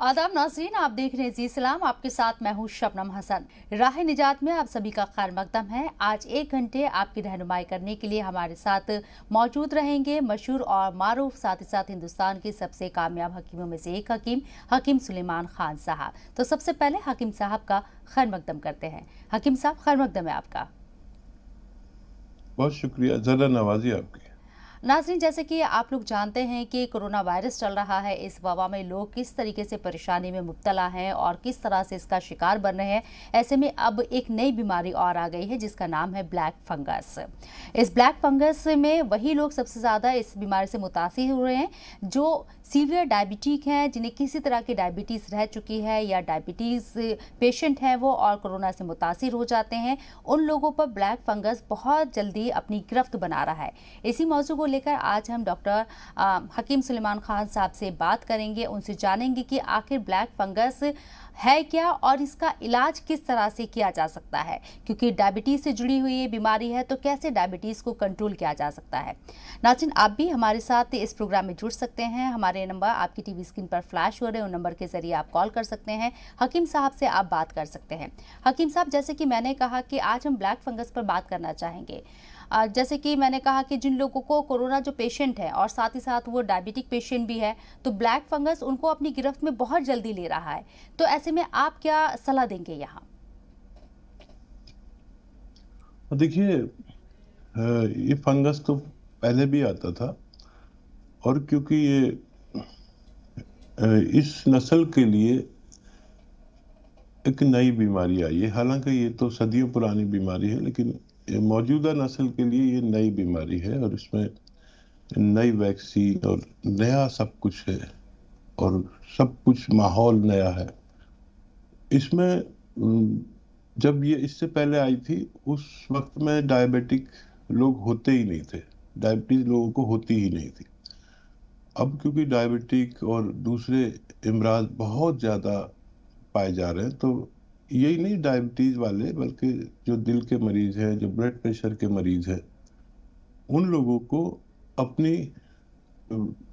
आदाब नाज़रीन, आप देख रहे हैं जी सलाम। आपके साथ मैं हूं शबनम हसन। राह निजात में आप सभी का खैर मकदम है। आज 1 घंटे आपकी रहनुमाई करने के लिए हमारे साथ मौजूद रहेंगे मशहूर और मारूफ, साथ ही साथ हिंदुस्तान के सबसे कामयाब हकीमों में से एक हकीम सुलेमान खान साहब। तो सबसे पहले हकीम साहब का खैर मकदम करते हैं। हकीम साहब, खैर मकदम है आपका। बहुत शुक्रिया, ज़रा नवाजी आपकी। नाज़रीन, जैसे कि आप लोग जानते हैं कि कोरोना वायरस चल रहा है। इस वबा में लोग किस तरीके से परेशानी में मुब्तला हैं और किस तरह से इसका शिकार बन रहे हैं। ऐसे में अब एक नई बीमारी और आ गई है जिसका नाम है ब्लैक फंगस। इस ब्लैक फंगस में वही लोग सबसे ज़्यादा इस बीमारी से मुतासिर हो रहे हैं जो सीवियर डायबिटिक हैं, जिन्हें किसी तरह की डायबिटीज़ रह चुकी है या डायबिटीज़ पेशेंट हैं वो और कोरोना से मुतासिर हो जाते हैं। उन लोगों पर ब्लैक फंगस बहुत जल्दी अपनी गिरफ्त बना रहा है। इसी मौजू को लेकर आज हम डॉक्टर हकीम सुलेमान खान साहब से बात करेंगे। उनसे जानेंगे कि आखिर ब्लैक फंगस है क्या और इसका इलाज किस तरह से किया जा सकता है, क्योंकि डायबिटीज़ से जुड़ी हुई ये बीमारी है तो कैसे डायबिटीज़ को कंट्रोल किया जा सकता है। नाज़रीन, आप भी हमारे साथ इस प्रोग्राम में जुड़ सकते हैं। हमारे नंबर आपकी टीवी स्क्रीन पर फ्लैश हो रहे हैं, उन नंबर के जरिए आप कॉल कर सकते हैं। हकीम साहब से आप बात कर सकते हैं। हकीम साहब, जैसे कि मैंने कहा कि आज हम ब्लैक फंगस पर बात करना चाहेंगे। जैसे कि मैंने कहा कि जिन लोगों को कोरोना जो पेशेंट है और साथ ही साथ वो डायबिटिक पेशेंट भी है, तो ब्लैक फंगस उनको अपनी गिरफ्त में बहुत जल्दी ले रहा है। तो ऐसे में आप क्या सलाह देंगे यहाँ? देखिए, ये फंगस तो पहले भी आता था और क्योंकि ये इस नस्ल के लिए एक नई बीमारी आई है। हालांकि ये तो सदियों पुरानी बीमारी है, लेकिन मौजूदा नस्ल के लिए ये नई बीमारी है और इसमें नई वैक्सीन और नया सब कुछ है और सब कुछ माहौल नया है इसमें। जब ये इससे पहले आई थी उस वक्त में डायबिटिक लोग होते ही नहीं थे, डायबिटीज लोगों को होती ही नहीं थी। अब क्योंकि डायबिटिक और दूसरे इमराज बहुत ज़्यादा पाए जा रहे हैं, तो यही नहीं डायबिटीज वाले बल्कि जो दिल के मरीज हैं, जो ब्लड प्रेशर के मरीज हैं, उन लोगों को अपनी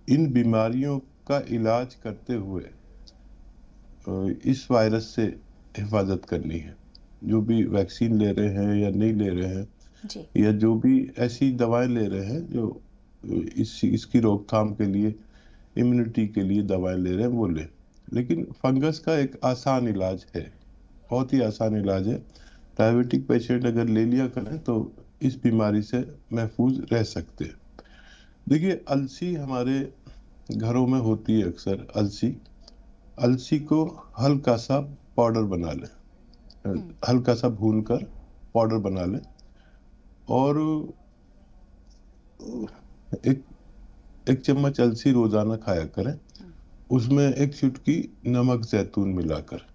इन बीमारियों का इलाज करते हुए इस वायरस से हिफाजत करनी है। जो भी वैक्सीन ले रहे हैं या नहीं ले रहे हैं जी। या जो भी ऐसी दवाएं ले रहे हैं जो इसकी रोकथाम के लिए, इम्यूनिटी के लिए दवाएं ले रहे हैं, वो लें। लेकिन फंगस का एक आसान इलाज है, बहुत ही आसान इलाज है। डायबिटिक पेशेंट अगर ले लिया करें तो इस बीमारी से महफूज रह सकते हैं। देखिए, अलसी हमारे घरों में होती है अक्सर। अलसी अलसी को हल्का सा पाउडर बना लें, हल्का सा भूनकर पाउडर बना लें और एक एक चम्मच अलसी रोजाना खाया करें, उसमें एक चुटकी नमक जैतून मिलाकर।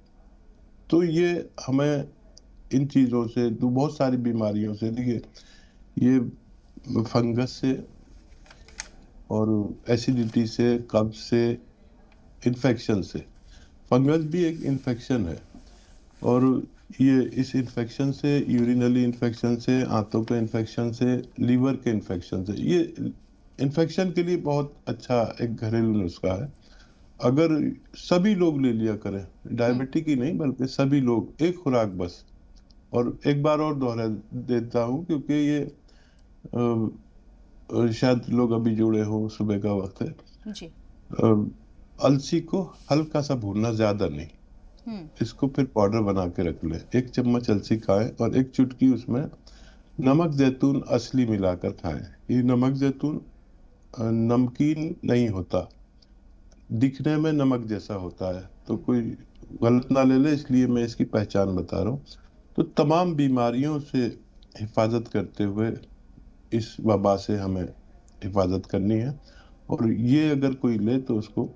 तो ये हमें इन चीज़ों से, बहुत सारी बीमारियों से, देखिए ये फंगस से और एसिडिटी से, कब्ज से, इन्फेक्शन से। फंगस भी एक इन्फेक्शन है और ये इस इन्फेक्शन से, यूरिनली इन्फेक्शन से, आंतों के इन्फेक्शन से, लीवर के इन्फेक्शन से, ये इन्फेक्शन के लिए बहुत अच्छा एक घरेलू नुस्खा है। अगर सभी लोग ले लिया करें, डायबिटिक ही नहीं बल्कि सभी लोग, एक खुराक बस। और एक बार और दोहरा देता हूँ क्योंकि ये शायद लोग अभी जुड़े हो, सुबह का वक्त है। जी। अलसी को हल्का सा भूनना, ज्यादा नहीं। इसको फिर पाउडर बना के रख ले। 1 चम्मच अलसी खाएं और एक चुटकी उसमें नमक जैतून असली मिलाकर खाएं। ये नमक जैतून नमकीन नहीं होता, दिखने में नमक जैसा होता है, तो कोई गलत ना ले ले, इसलिए मैं इसकी पहचान बता रहा हूँ। तो तमाम बीमारियों से हिफाजत करते हुए इस वबा से हमें हिफाजत करनी है और ये अगर कोई ले तो उसको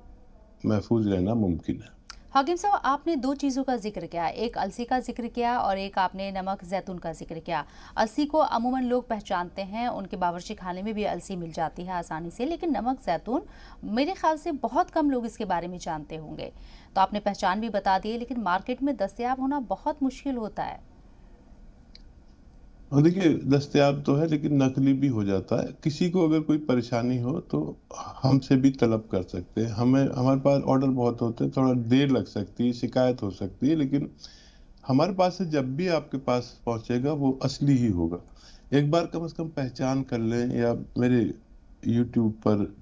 महफूज रहना मुमकिन है। हकीम साहब, आपने दो चीज़ों का जिक्र किया, एक अलसी का जिक्र किया और एक आपने नमक जैतून का जिक्र किया। अलसी को अमूमन लोग पहचानते हैं, उनके बावर्ची खाने में भी अलसी मिल जाती है आसानी से, लेकिन नमक जैतून मेरे ख्याल से बहुत कम लोग इसके बारे में जानते होंगे। तो आपने पहचान भी बता दी, लेकिन मार्केट में दस्तयाब होना बहुत मुश्किल होता है। और देखिए, दस्तयाब तो है लेकिन नकली भी हो जाता है। किसी को अगर कोई परेशानी हो तो हमसे भी तलब कर सकते हैं। हमें हमारे पास ऑर्डर बहुत होते हैं, थोड़ा देर लग सकती है, शिकायत हो सकती है, लेकिन हमारे पास से जब भी आपके पास पहुंचेगा वो असली ही होगा। एक बार कम से कम पहचान कर लें, या मेरे यूट्यूब पर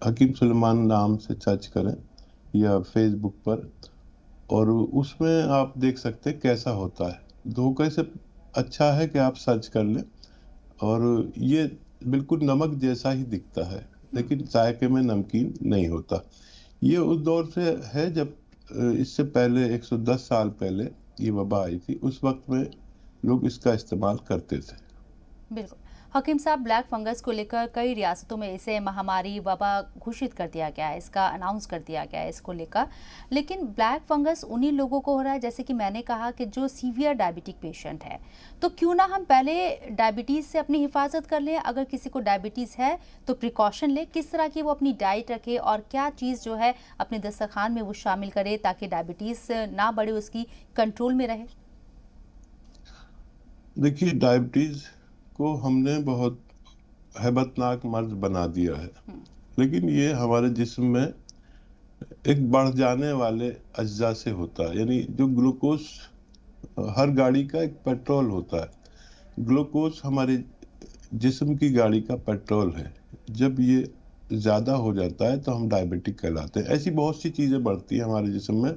हकीम सुलेमान नाम से सर्च करें, या फेसबुक पर, और उसमें आप देख सकते हैं कैसा होता है। धोखे से अच्छा है कि आप सर्च कर लें। और ये बिल्कुल नमक जैसा ही दिखता है, लेकिन जायके में नमकीन नहीं होता। ये उस दौर से है जब इससे पहले 110 साल पहले ये वबा आई थी। उस वक्त में लोग इसका इस्तेमाल करते थे। बिल्कुल। हकीम साहब, ब्लैक फंगस को लेकर कई रियासतों में इसे महामारी वबा घोषित कर दिया गया है, इसका अनाउंस कर दिया गया है इसको लेकर। लेकिन ब्लैक फंगस उन्हीं लोगों को हो रहा है, जैसे कि मैंने कहा, कि जो सीवियर डायबिटिक पेशेंट है। तो क्यों ना हम पहले डायबिटीज़ से अपनी हिफाजत कर लें। अगर किसी को डायबिटीज़ है तो प्रिकॉशन ले, किस तरह की वो अपनी डाइट रखे और क्या चीज़ जो है अपने दस्तरखान में वो शामिल करे ताकि डायबिटीज़ ना बढ़े, उसकी कंट्रोल में रहे। देखिए, डायबिटीज को हमने बहुत हैबतनाक मर्ज बना दिया है, लेकिन ये हमारे जिस्म में एक बढ़ जाने वाले अज्जा से होता है। यानी जो ग्लूकोज, हर गाड़ी का एक पेट्रोल होता है। ग्लूकोज हमारे जिस्म की गाड़ी का पेट्रोल है। जब ये ज्यादा हो जाता है तो हम डायबिटिक कहलाते हैं। ऐसी बहुत सी चीजें बढ़ती हैं हमारे जिस्म में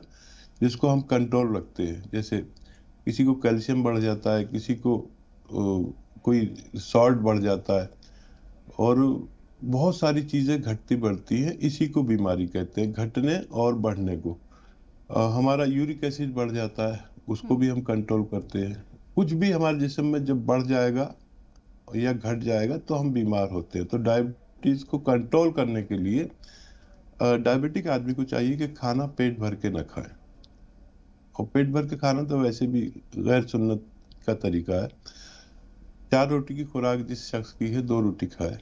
जिसको हम कंट्रोल रखते हैं। जैसे किसी को कैल्शियम बढ़ जाता है, किसी को कोई सॉल्ट बढ़ जाता है, और बहुत सारी चीजें घटती बढ़ती हैं। इसी को बीमारी कहते हैं, घटने और बढ़ने को। हमारा यूरिक एसिड बढ़ जाता है, उसको भी हम कंट्रोल करते हैं। कुछ भी हमारे जिस्म में जब बढ़ जाएगा या घट जाएगा तो हम बीमार होते हैं। तो डायबिटीज को कंट्रोल करने के लिए डायबिटिक आदमी को चाहिए कि खाना पेट भर के न खाए। और पेट भर के खाना तो वैसे भी गैर सुन्नत का तरीका है। 4 रोटी की खुराक जिस शख्स की है, 2 रोटी खाए,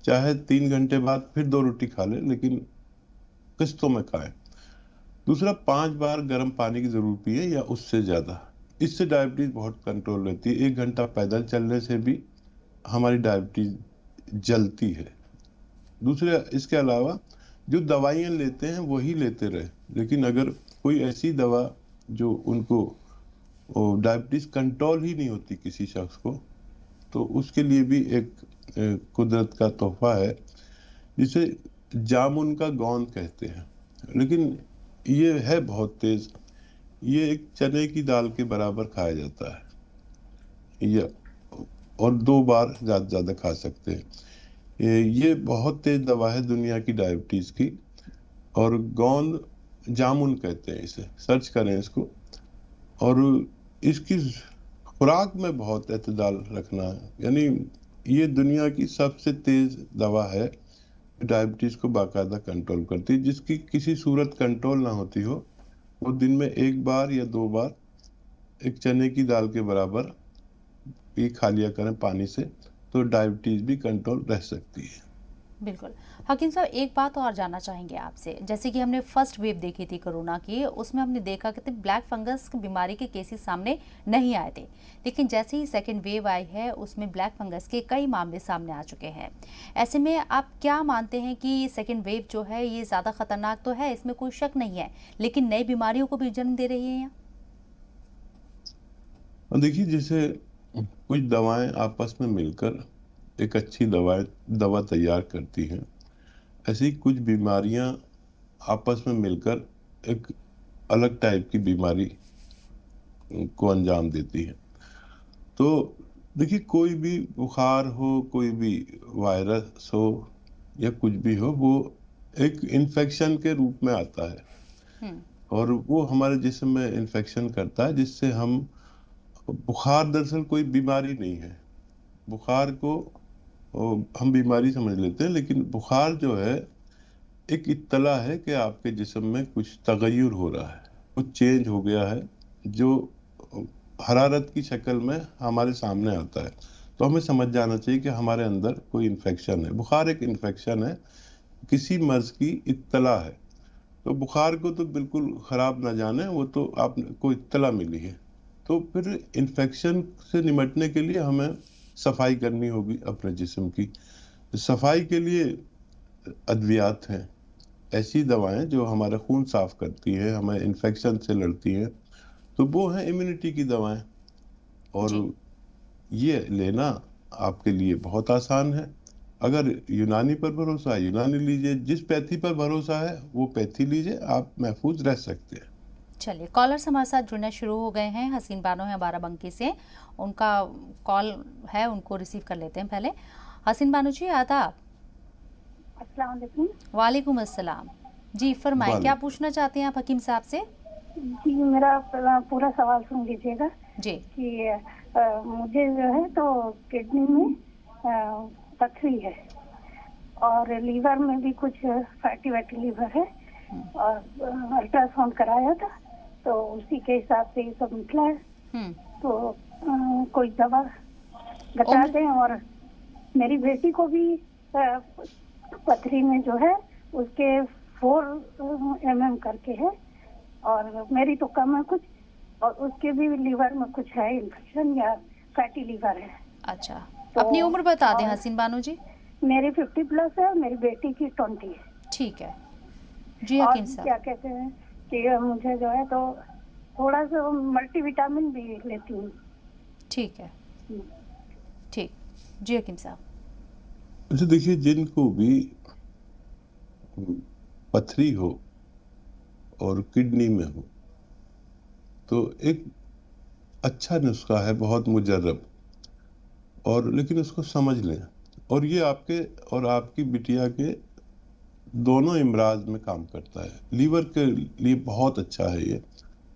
चाहे 3 घंटे बाद फिर 2 रोटी खा ले, लेकिन किस्तों में खाए। दूसरा, 5 बार गर्म पानी की जरूर पिए या उससे ज्यादा। इससे डायबिटीज बहुत कंट्रोल रहती है। 1 घंटा पैदल चलने से भी हमारी डायबिटीज जलती है। दूसरे, इसके अलावा जो दवाइयाँ लेते हैं वही लेते रहे, लेकिन अगर कोई ऐसी दवा जो उनको डायबिटीज कंट्रोल ही नहीं होती किसी शख्स को, तो उसके लिए भी एक कुदरत का तोहफा है जिसे जामुन का गोंद कहते हैं। लेकिन ये है बहुत तेज। ये एक चने की दाल के बराबर खाया जाता है, या और 2 बार ज्यादा ज्यादा खा सकते हैं। ये बहुत तेज दवा है दुनिया की डायबिटीज की। और गोंद जामुन कहते हैं इसे, सर्च करें इसको। और इसकी खुराक में बहुत एतदाल रखना है। यानी ये दुनिया की सबसे तेज दवा है, डायबिटीज को बाकायदा कंट्रोल करती है। जिसकी किसी सूरत कंट्रोल ना होती हो, वो दिन में 1 बार या 2 बार एक चने की दाल के बराबर ये खा लिया करें पानी से, तो डायबिटीज भी कंट्रोल रह सकती है। बिल्कुल। हकीम साहब, एक बात और जानना चाहेंगे आपसे। जैसे कि हमने फर्स्ट वेव देखी थी कोरोना की, उसमें हमने देखा कि ब्लैक फंगस बीमारी के केसेस सामने नहीं आए थे। लेकिन जैसे ही सेकेंड वेव आई है, उसमें ब्लैक फंगस के कई मामले सामने आ चुके हैं। ऐसे में आप क्या मानते हैं कि सेकेंड वेव जो है ये ज़्यादा खतरनाक तो है, इसमें कोई शक नहीं है, लेकिन नई बीमारियों को भी जन्म दे रही है? और देखिए, जैसे कुछ दवाएं आपस में मिलकर एक अच्छी दवा तैयार करती हैं, ऐसी ही कुछ बीमारियां आपस में मिलकर एक अलग टाइप की बीमारी को अंजाम देती हैं। तो देखिए, कोई भी बुखार हो, कोई भी वायरस हो, या कुछ भी हो, वो एक इन्फेक्शन के रूप में आता है। और वो हमारे जिस्म में इन्फेक्शन करता है, जिससे हम, बुखार दरअसल कोई बीमारी नहीं है। बुखार को हम बीमारी समझ लेते हैं, लेकिन बुखार जो है एक इत्तला है कि आपके जिस्म में कुछ तगय्युर हो रहा है, कुछ चेंज हो गया है, जो हरारत की शक्ल में हमारे सामने आता है। तो हमें समझ जाना चाहिए कि हमारे अंदर कोई इन्फेक्शन है। बुखार एक इन्फेक्शन है, किसी मर्ज की इत्तला है। तो बुखार को तो बिल्कुल खराब ना जाने, वो तो आपको इत्तला मिली है। तो फिर इन्फेक्शन से निपटने के लिए हमें सफाई करनी होगी अपने जिस्म की। सफाई के लिए अद्वियात हैं, ऐसी दवाएं जो हमारा खून साफ करती है, हमें इन्फेक्शन से लड़ती हैं, तो वो है इम्यूनिटी की दवाएं। और जी। ये लेना आपके लिए बहुत आसान है। अगर यूनानी पर भरोसा है यूनानी लीजिए, जिस पैथी पर भरोसा है वो पैथी लीजिए, आप महफूज रह सकते हैं। चलिए, कॉलर्स हमारे साथ जुड़ना शुरू हो गए हैं। हसीन बानो है बाराबंकी से, उनका कॉल है, उनको रिसीव कर लेते हैं पहले। हसीन बानो जी, आदाब। अस्सलाम वालेकुम। वालेकुम अस्सलाम। जी फरमाएं, क्या पूछना चाहते हैं आप हकीम साहब से? जी, मेरा पूरा सवाल सुन लीजिएगा जी। कि मुझे जो है तो किडनी में पथरी है और लीवर में भी कुछ फैटी लीवर है, और अल्ट्रासाउंड कराया था तो उसी के हिसाब से ये सब निकला है। तो कोई दवा बता दें। और मेरी बेटी को भी पथरी में जो है उसके 4 mm करके है, और मेरी तो कम है कुछ, और उसके भी लीवर में कुछ है इन्फेक्शन या फैटी लीवर है। अच्छा, तो अपनी उम्र बता दें हसीन बानो जी। मेरी 50+ है और मेरी बेटी की 20 है। ठीक है जी हकीम साहब। क्या कहते हैं कि मुझे जो है तो थोड़ा सा मल्टीविटामिन भी लेती हूँ। ठीक है, ठीक जी हकीम साहब। अच्छा देखिए, जिनको भी पथरी हो और किडनी में हो तो एक अच्छा नुस्खा है, बहुत मुजर्रब, और लेकिन उसको समझ लें। और ये आपके और आपकी बिटिया के दोनों इमराज में काम करता है। लीवर के लिए बहुत अच्छा है ये,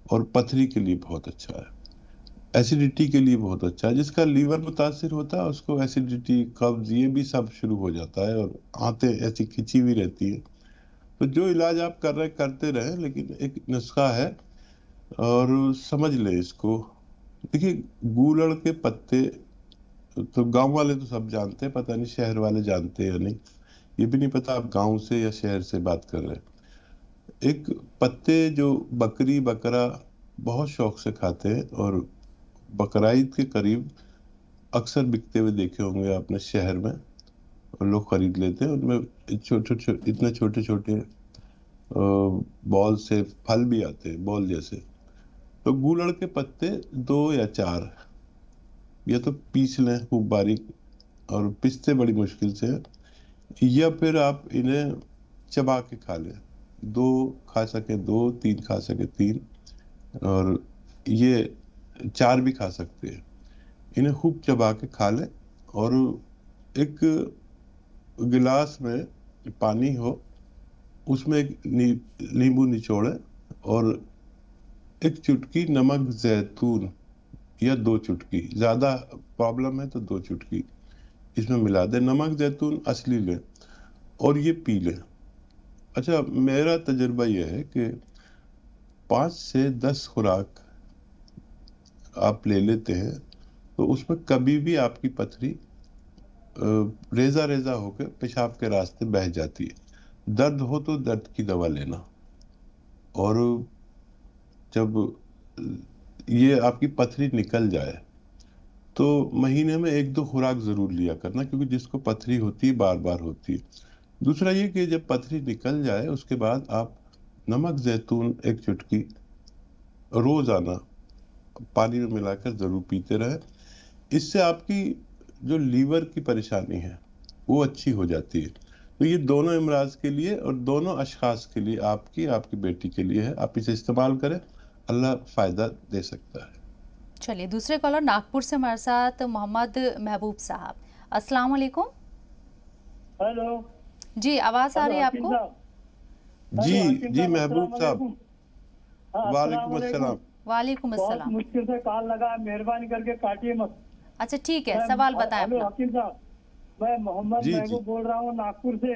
और पथरी के लिए बहुत अच्छा है, एसिडिटी के लिए बहुत अच्छा है। जिसका लीवर मुतासिर होता है उसको एसिडिटी, कब्ज, ये भी सब शुरू हो जाता है, और आंतें ऐसी खिंची हुई रहती है। तो जो इलाज आप कर रहे करते रहे, लेकिन एक नुस्खा है और समझ ले इसको। देखिए, गूलड़ के पत्ते तो गांव वाले तो सब जानते हैं, पता नहीं शहर वाले जानते हैं या नहीं, ये भी नहीं पता आप गांव से या शहर से बात कर रहे हैं। एक पत्ते जो बकरी बकरा बहुत शौक से खाते हैं, और बकराईद के करीब अक्सर बिकते हुए देखे होंगे आपने शहर में, और लोग खरीद लेते हैं। उनमें छोटे इतने छोटे छोटे बॉल से फल भी आते हैं, बॉल जैसे। तो गूलड़ के पत्ते 2 या 4 या तो पीस लें खूब बारीक, और पिसते बड़ी मुश्किल से, या फिर आप इन्हें चबा के खा लें। 2 खा सके 2, 3 खा सके 3, और ये 4 भी खा सकते हैं। इन्हें खूब चबा के खा लें, और एक गिलास में पानी हो, उसमें एक नींबू निचोड़े, और एक चुटकी नमक जैतून या 2 चुटकी, ज्यादा प्रॉब्लम है तो 2 चुटकी इसमें मिला दे। नमक जैतून असली लें और ये पी लें। अच्छा, मेरा तजुर्बा यह है कि 5 से 10 खुराक आप ले लेते हैं तो उसमें कभी भी आपकी पथरी रेजा रेजा होकर पेशाब के रास्ते बह जाती है। दर्द हो तो दर्द की दवा लेना, और जब ये आपकी पथरी निकल जाए तो महीने में 1-2 खुराक जरूर लिया करना, क्योंकि जिसको पथरी होती है बार बार होती है। दूसरा ये कि जब पथरी निकल जाए उसके बाद आप नमक जैतून 1 चुटकी रोजाना पानी में मिलाकर जरूर पीते रहे। इससे आपकी जो लीवर की परेशानी है वो अच्छी हो जाती है। तो ये दोनों इमराज के लिए और दोनों अशखास के लिए, आपकी बेटी के लिए है। आप इसे इस्तेमाल करें, अल्लाह फायदा दे सकता है। चलिए, दूसरे कॉलर नागपुर से हमारे साथ मोहम्मद महबूब साहब। अस्सलाम वालेकुम। हेलो जी, आवाज आ रही है आपको? जी महबूब साहब, वालेकुम अस्सलाम। वालेकुम बहुत अस्सलाम। मुश्किल से कॉल लगा, मेहरबानी करके काटिए मत। अच्छा ठीक है, सवाल बताएं हेलो अपना। हकीम साहब, मैं मोहम्मद जी, महबूब बोल रहा हूँ नागपुर से।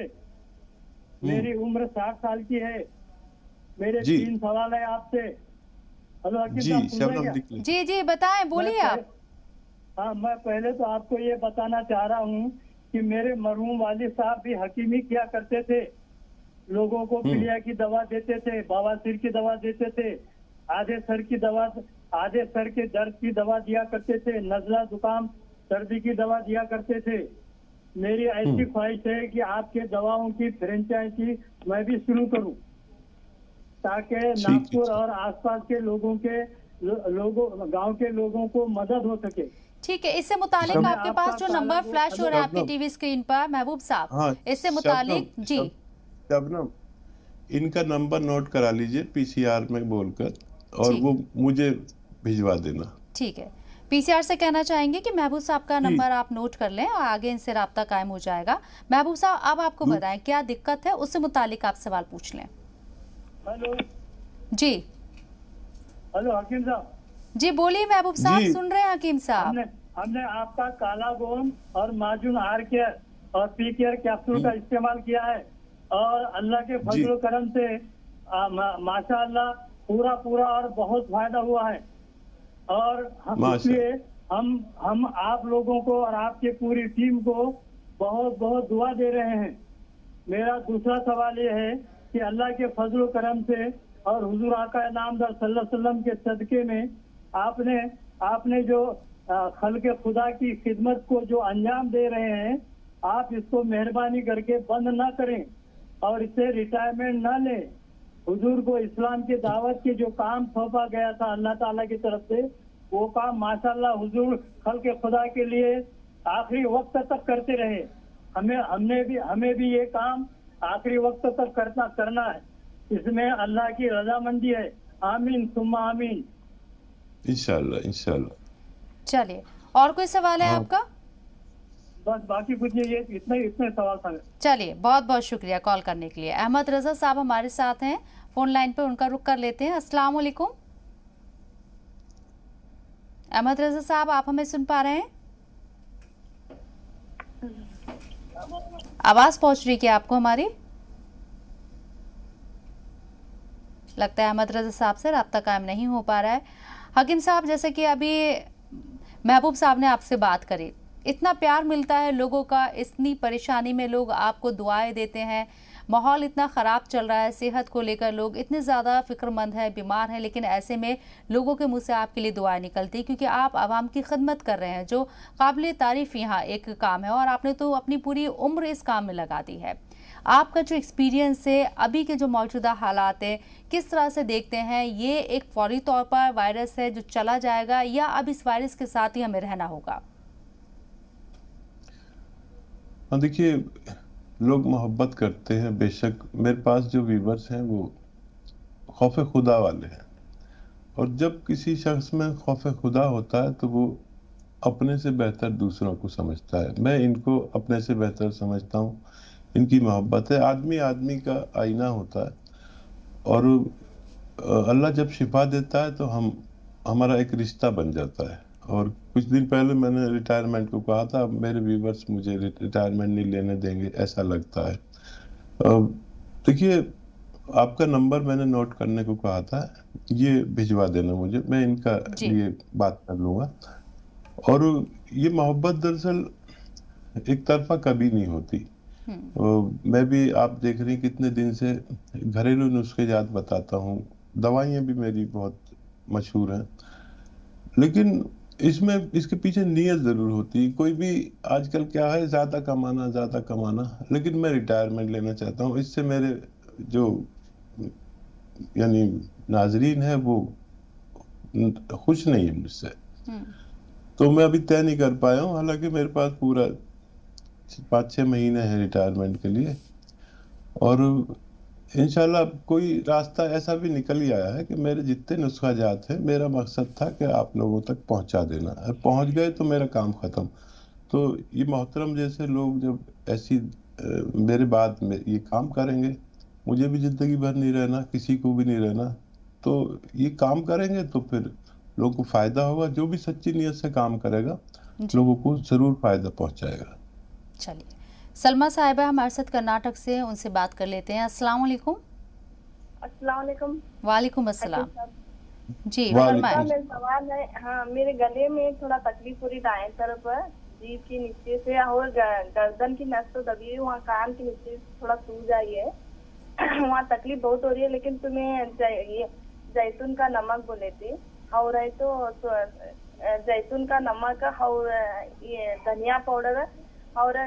मेरी उम्र 60 साल की है। मेरे जी। 3 सवाल है आपसे। हेलो हकीम जी साहब, सुन रहे शबनम क्या? निकले। जी जी बताएं, बोलिए आप। हाँ, मैं पहले तो आपको ये बताना चाह रहा हूँ कि मेरे मरहूम वालिद साहब भी हकीमी किया करते थे। लोगों को पीलिया की दवा देते थे, बवासीर की दवा देते थे, आधे सर की दवा आधे सर के दर्द की दवा दिया करते थे, नजला जुकाम सर्दी की दवा दिया करते थे। मेरी ऐसी ख्वाहिश है कि आपके दवाओं की फ्रेंचाइजी मैं भी शुरू करूं, ताकि नागपुर और आसपास के लोगों गांव के लोगों को मदद हो सके। ठीक है, इससे मुतालिक आपके पास जो नंबर फ्लैश हो रहा है आपकी टीवी स्क्रीन पर महबूब साहब, हाँ, इससे मुतालिक जी शबनम, इनका नंबर नोट करा लीजिए पीसीआर में बोलकर, और वो मुझे भिजवा देना। ठीक है, पीसीआर से कहना चाहेंगे कि महबूब साहब का नंबर आप नोट कर लें और आगे इनसे राब्ता कायम हो जाएगा। महबूब साहब, अब आपको बताएं क्या दिक्कत है, उससे मुतालिक आप सवाल पूछ लें। हेलो जी, हेलो हकीम साहब। जी बोलिए महबूब साहब, सुन रहे हैं हकीम साहब। हमने आपका काला गोंद और माजून आर केयर और पी केयर कैप्सूल का इस्तेमाल किया है, और अल्लाह के फजल करम से माशाअल्लाह पूरा और बहुत फायदा हुआ है। और इसलिए हम आप लोगों को और आपकी पूरी टीम को बहुत दुआ दे रहे हैं। मेरा दूसरा सवाल ये है कि अल्लाह के फजल करम से और हुजूर आका नामदार सल्लल्लाहु अलैहि वसल्लम के सदके में आपने जो खल्के खुदा की खिदमत को जो अंजाम दे रहे हैं, आप इसको मेहरबानी करके बंद ना करें और इससे रिटायरमेंट ना लें। हुजूर को इस्लाम की दावत के जो काम सौंपा गया था अल्लाह ताला की तरफ से, वो काम माशाल्लाह हुजूर खल्के खुदा के लिए आखिरी वक्त तक करते रहे। हमें भी ये काम आखिरी वक्त तक करना है। इसमें अल्लाह की रजामंदी है। आमीन सुम्मा आमीन। इंशाल्लाह। चलिए, और कोई सवाल है आपका? बस बाकी कुछ नहीं, ये इतने सवाल था। चलिए, बहुत बहुत शुक्रिया कॉल करने के लिए। अहमद रजा साहब हमारे साथ हैं फोन लाइन पे, उनका रुख कर लेते हैं। अस्सलाम वालेकुम अहमद रजा साहब, आप हमें सुन पा रहे हैं? आवाज पहुंच रही क्या आपको हमारी? लगता है अहमद रजा साहब से राब्ता कायम नहीं हो पा रहा है। हकीम साहब, जैसे कि अभी महबूब साहब ने आपसे बात करी, इतना प्यार मिलता है लोगों का, इतनी परेशानी में लोग आपको दुआएं देते हैं, माहौल इतना ख़राब चल रहा है, सेहत को लेकर लोग इतने ज़्यादा फिक्रमंद हैं, बीमार हैं, लेकिन ऐसे में लोगों के मुंह से आपके लिए दुआएं निकलती, क्योंकि आप आवाम की खिदमत कर रहे हैं, जो काबिल तारीफ़ यहाँ एक काम है, और आपने तो अपनी पूरी उम्र इस काम में लगा दी है। आपका जो एक्सपीरियंस है, अभी के जो मौजूदा हालात है, किस तरह से देखते हैं? ये एक फौरी तौर पर वायरस है जो चला जाएगा, या अब इस वायरस के साथ ही हमें रहना होगा? हाँ, देखिए, लोग मोहब्बत करते हैं बेशक। मेरे पास जो व्यूवर्स हैं वो खौफ खुदा वाले हैं, और जब किसी शख्स में खौफ खुदा होता है तो वो अपने से बेहतर दूसरों को समझता है। मैं इनको अपने से बेहतर समझता हूँ, इनकी मोहब्बत है। आदमी का आईना होता है, और अल्लाह जब शिफा देता है तो हमारा एक रिश्ता बन जाता है। और कुछ दिन पहले मैंने रिटायरमेंट को कहा था, मेरे व्यूवर्स मुझे रिटायरमेंट नहीं लेने देंगे ऐसा लगता है। देखिए, आपका नंबर मैंने नोट करने को कहा था, ये भिजवा देना मुझे, मैं इनका लिए बात कर लूँगा। और ये मोहब्बत दरअसल एक तरफा कभी नहीं होती। मैं भी, आप देख रही कितने दिन से घरेलू नुस्खे जात बताता हूँ, दवाइयाँ भी मेरी बहुत मशहूर हैं, लेकिन इसके पीछे नीयत जरूर होती है। कोई भी आजकल क्या है, ज्यादा कमाना, लेकिन मैं रिटायरमेंट लेना चाहता हूँ। इससे मेरे जो यानी नाजरीन है वो खुश नहीं है मुझसे, तो मैं अभी तय नहीं कर पाया हूँ। हालांकि मेरे पास पूरा 5-6 महीने हैं रिटायरमेंट के लिए, और इंशाल्लाह कोई रास्ता ऐसा भी निकल ही आया है कि मेरे जितने नुस्खा जात हैं, मेरा मकसद था कि आप लोगों तक पहुंचा देना। पहुंच गए तो मेरा काम खत्म। तो ये मोहतरम जैसे लोग जब ऐसी मेरे बाद में ये काम करेंगे, मुझे भी जिंदगी भर नहीं रहना, किसी को भी नहीं रहना, तो ये काम करेंगे तो फिर लोगों को फायदा होगा। जो भी सच्ची नीयत से काम करेगा लोगों को जरूर फायदा पहुंचाएगा। चलिए, सलमा साहिबा हमारे साथ कर्नाटक से, उनसे बात कर लेते हैं। अस्सलाम वालेकुम। अस्सलाम वालेकुम। वालेकुम अस्सलाम। जी फरमाइए। मेरा सवाल है, हाँ, मेरे गले में थोड़ा तकलीफ हो रही, दाएं तरफ जीभ के नीचे से, और गर्दन की नस तो दबी है, वहाँ कान के नीचे थोड़ा सूज आई है, वहाँ तकलीफ बहुत हो रही है। लेकिन तुम्हें ये जैतून का नमक बोले थे, और है तो जैतून का नमक और ये धनिया पाउडर और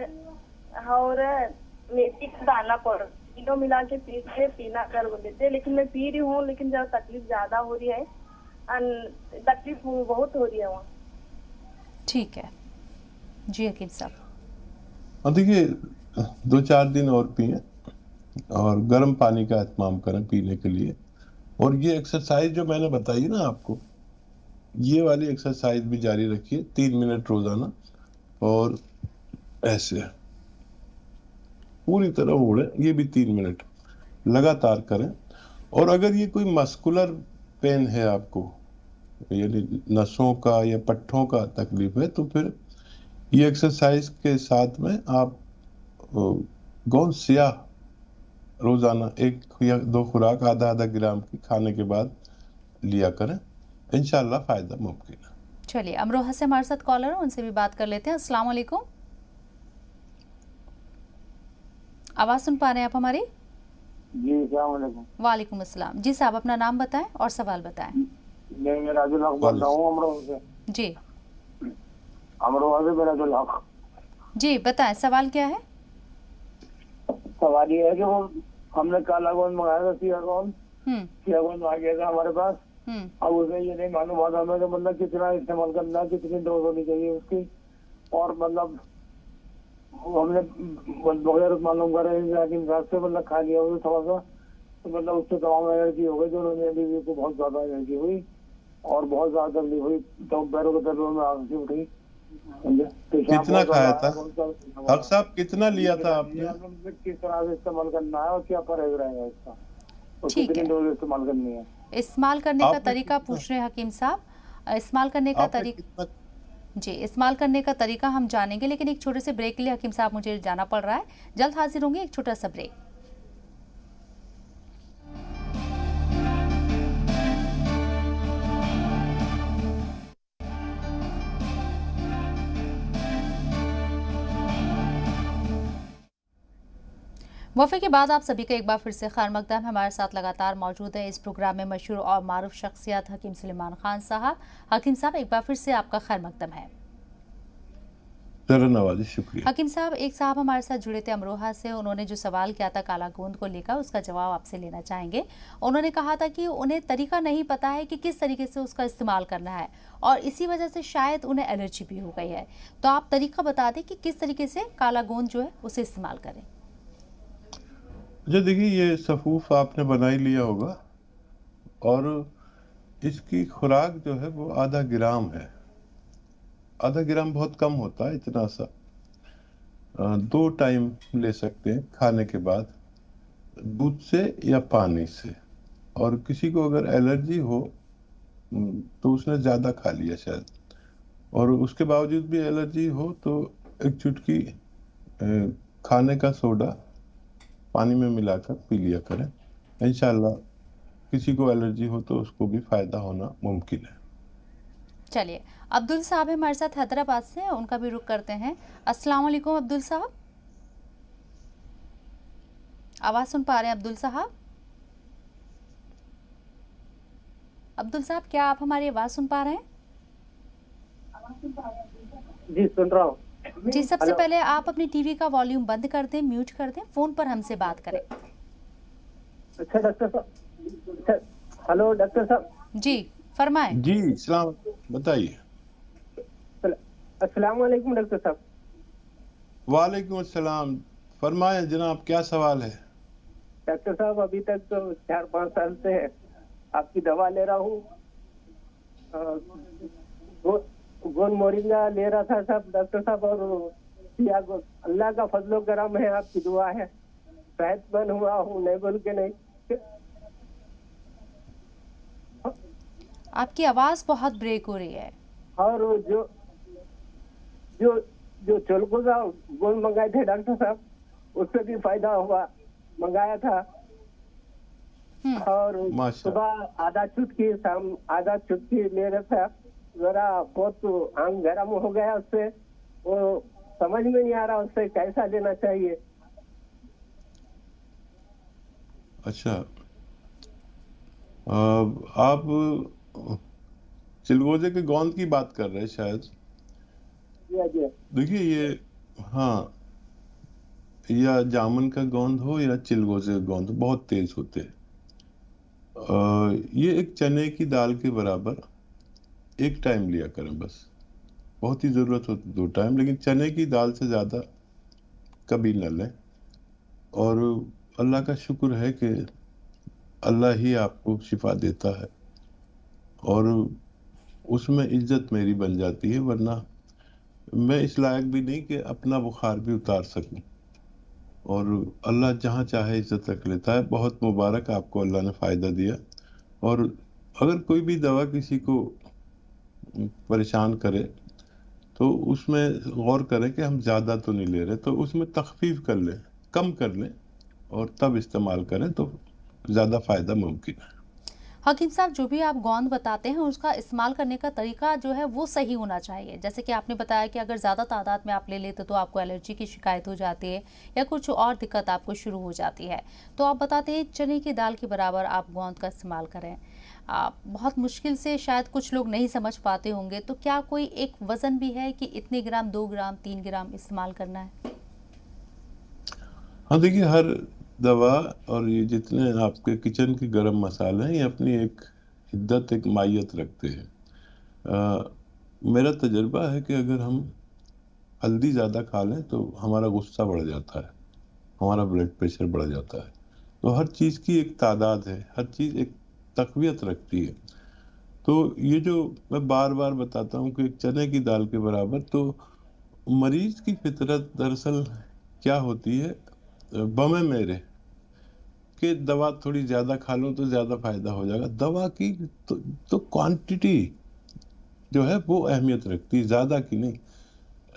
मेथी का दाना पाउडर तीनों मिला के पीस के पीना कर देते। लेकिन मैं पी रही हूँ, लेकिन जब तकलीफ ज्यादा हो रही है, तकलीफ बहुत हो रही है वहाँ। ठीक है जी हकीम साहब। और देखिए 2-4 दिन और पिए और गर्म पानी का इस्तेमाल करें पीने के लिए। और ये एक्सरसाइज जो मैंने बताई ना आपको, ये वाली एक्सरसाइज भी जारी रखिए 3 मिनट रोजाना, और ऐसे पूरी तरह ओढ़े, ये भी 3 मिनट लगातार करें। और अगर ये कोई मस्कुलर पेन है आपको, यानी नसों का या पट्ठों का तकलीफ है, तो फिर ये एक्सरसाइज के साथ में आप गोंद स्याह रोजाना 1 या 2 खुराक आधा ग्राम की खाने के बाद लिया करें, इंशाल्लाह फायदा मुमकिन है। चलिए अमरोहा से हमारे साथ कॉलर है, उनसे भी बात कर लेते हैं। अस्सलाम वालेकुम, आवाज सुन पा रहे हैं आप हमारी? जी अस्सलाम वालेकुम। वालेकुम अस्सलाम। जी साहब अपना नाम बताएं और सवाल बताएं। मैं राजुल हक बोल रहा हूँ अमरोहा से। जी अमरोहा से मैं राजुल हक। जी बताएं सवाल क्या है? सवाल ये है कि वो हमने काला गोंद मंगाया था, सिया गोंद आ गया था हमारे पास। अब उसमें ये नहीं मालूम हुआ था हमें तो मतलब कितना इस्तेमाल करना, कितनी डोज होनी चाहिए उसकी, और मतलब हमने बगैर मालूम करे हकीम साहब से मतलब खा लिया वो थोड़ा सा, तो मतलब उससे तमाम एलर्जी हो गई। दोनों बीवी को बहुत ज्यादा एलर्जी हुई और बहुत ज्यादा तकलीफ हुई, तो पैरों के दर्द में आग से उठी। कितना खाया था हक साहब, कितना लिया था आपने? किस तरह से इस्तेमाल करना है और क्या परहेज रहेगा इसका, और कितनी डोज इस्तेमाल करनी है? इस्तेमाल करने का तरीका पूछ रहे हैं हकीम साहब। इस्तेमाल करने का तरीका, जी इस्तेमाल करने का तरीका हम जानेंगे, लेकिन एक छोटे से ब्रेक के लिए हकीम साहब मुझे जाना पड़ रहा है। जल्द हाजिर होंगे, एक छोटा सा ब्रेक। वफ़े के बाद आप सभी का एक बार फिर से खैर मकदम। हमारे साथ लगातार मौजूद है इस प्रोग्राम में मशहूर और मारूफ शख्सियत हकीम सुलेमान खान साहब। हकीम साहब एक बार फिर से आपका खैर मकदम है। नवाजी, शुक्रिया। हकीम साहब, एक साहब हमारे साथ जुड़े थे अमरोहा से, उन्होंने जो सवाल किया था काला गोंद को लेकर, उसका जवाब आपसे लेना चाहेंगे। उन्होंने कहा था कि उन्हें तरीका नहीं पता है कि किस तरीके से उसका इस्तेमाल करना है, और इसी वजह से शायद उन्हें एलर्जी भी हो गई है। तो आप तरीका बता दें कि किस तरीके से काला गोंद जो है उसे इस्तेमाल करें। अच्छा देखिए, ये सफूफ आपने बना ही लिया होगा, और इसकी खुराक जो है वो आधा ग्राम है। आधा ग्राम बहुत कम होता है, इतना सा 2 टाइम ले सकते हैं खाने के बाद, दूध से या पानी से। और किसी को अगर एलर्जी हो तो उसने ज़्यादा खा लिया शायद, और उसके बावजूद भी एलर्जी हो तो एक चुटकी खाने का सोडा पानी में मिलाकर पी लिया करें। इंशाल्लाह किसी को एलर्जी हो तो उसको भी फायदा होना मुमकिन है। चलिए अब्दुल साहब हमारे साथ हैदराबाद से, उनका भी रुख करते हैं। अस्सलाम वालेकुम अब्दुल साहब, आवाज सुन पा रहे हैं अब्दुल साहब? अब्दुल साहब क्या आप हमारी आवाज सुन पा रहे हैं? जी सुन रहा हूँ जी। सबसे पहले आप अपनी टीवी का वॉल्यूम बंद कर दें, म्यूट कर दें, फोन पर हमसे बात करें। अच्छा डॉक्टर साहब, हेलो डॉक्टर साहब। जी फरमाएं। जी सलाम, बताइए। अस्सलाम वालेकुम डॉक्टर साहब। वालेकुम अस्सलाम, फरमाएं जनाब, क्या सवाल है? डॉक्टर साहब अभी तक तो 4-5 साल से आपकी दवा ले रहा हूँ, गोन मोरिंगा ले रहा था सब डॉक्टर साहब, और अल्लाह का फजलो करम है, आपकी दुआ है, सेहतमंद हुआ हूँ, नहीं बोल के नहीं। आपकी आवाज बहुत ब्रेक हो रही है। और जो जो जो चोलकुजा गोंद मंगाए थे डॉक्टर साहब, उससे भी फायदा हुआ, मंगाया था। और सुबह आधा चुटकी, शाम आधा चुटकी ले रहा था। जरा बहुत आंग गर्म हो गया उससे, वो समझ में नहीं आ रहा उससे कैसा लेना चाहिए। अच्छा, आप चिलगोजे के गोंद की बात कर रहे हैं शायद। देखिए ये, हाँ, या जामुन का गोंद हो या चिलगोजे का गोंद हो, बहुत तेज होते हैं। ये एक चने की दाल के बराबर एक टाइम लिया करें बस। बहुत ही जरूरत हो तो 2 टाइम, लेकिन चने की दाल से ज्यादा कभी न लें। और अल्लाह का शुक्र है कि अल्लाह ही आपको शिफा देता है, और उसमें इज्जत मेरी बन जाती है, वरना मैं इस लायक भी नहीं कि अपना बुखार भी उतार सकूं। और अल्लाह जहाँ चाहे इज्जत रख लेता है। बहुत मुबारक, आपको अल्लाह ने फायदा दिया। और अगर कोई भी दवा किसी को परेशान करे तो उसमें गौर करें कि हम ज़्यादा तो नहीं ले रहे, तो उसमें तखफीफ कर लें, कम कर लें, और तब इस्तेमाल करें तो ज़्यादा फ़ायदा मुमकिन है। हकीम साहब, जो भी आप गोंद बताते हैं उसका इस्तेमाल करने का तरीका जो है वो सही होना चाहिए। जैसे कि आपने बताया कि अगर ज़्यादा तादाद में आप ले लेते तो आपको एलर्जी की शिकायत हो जाती है या कुछ और दिक्कत आपको शुरू हो जाती है। तो आप बताते हैं चने की दाल के बराबर आप गोंद का इस्तेमाल करें। बहुत मुश्किल से शायद कुछ लोग नहीं समझ पाते होंगे, तो क्या कोई एक वज़न भी है कि इतने ग्राम, 2 ग्राम, 3 ग्राम इस्तेमाल करना है? हाँ, देखिए, हर दवा और ये जितने आपके किचन के गरम मसाले हैं, ये अपनी एक हिद्दत, एक मायत रखते हैं। मेरा तजर्बा है कि अगर हम हल्दी ज़्यादा खा लें तो हमारा गुस्सा बढ़ जाता है, हमारा ब्लड प्रेशर बढ़ जाता है। तो हर चीज़ की एक तादाद है, हर चीज़ एक तक़वियत रखती है। तो ये जो मैं बार बार बताता हूँ कि एक चने की दाल के बराबर, तो मरीज की फितरत दरअसल क्या होती है, बमे मेरे कि दवा थोड़ी ज़्यादा खा लूँ तो ज़्यादा फायदा हो जाएगा। दवा की तो क्वांटिटी जो है वो अहमियत रखती है, ज़्यादा की नहीं।